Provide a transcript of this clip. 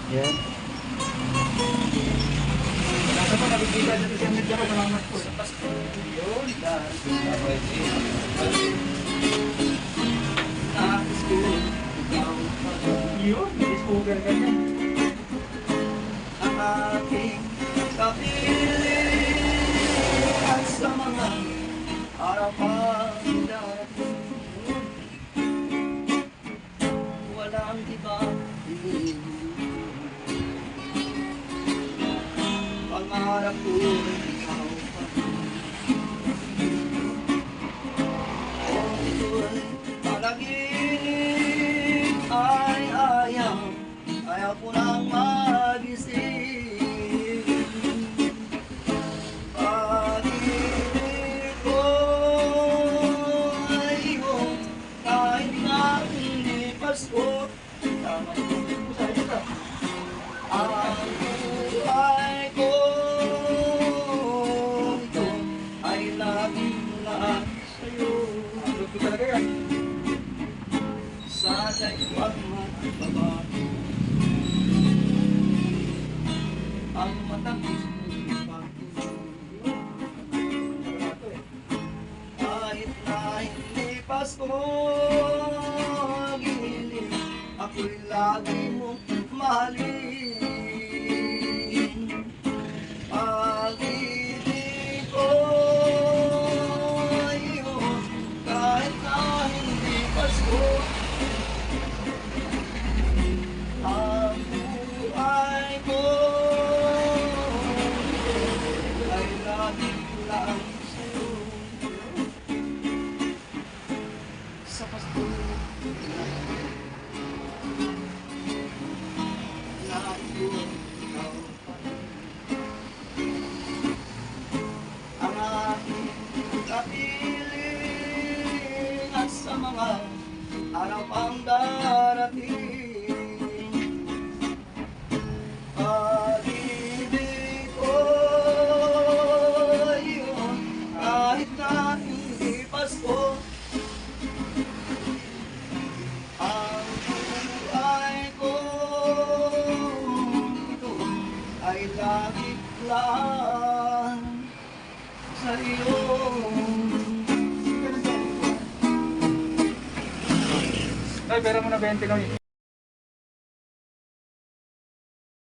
Yan. Nasa pa nakikita sa social media ko, salamat po sa Pasko. Yun, dahil school. Yun, discover ka niya. Ang aking kapilihan sa mga harapan darating. Walang iba, pangarap ko ikaw pa. Kung ito'y panaginip ay ayaw ko nang magising. Pag-ibig ko ay iyong kahit na hindi Pasko. Tama ko sa ito. Ang buhay ko ito ay laging lahat sa'yo. Ano ko talaga yan? Sana'y huwag magbabago ang matamis mong pagtulog. Kahit na hindi Pasko giniling, ako'y lagi mong mahalin. Pag-ibig ko iyong kahit na hindi Pasko. Ang buhay ko ay laging lang sa'yo. Sa Pasko ang aking kapiling at sa mga araw pang darating. Pag-ibig ko yun kahit na hindi Pasko. Ang buhay ko ito ay laging lang sa iyo. Ay, pera mo na 20 kami.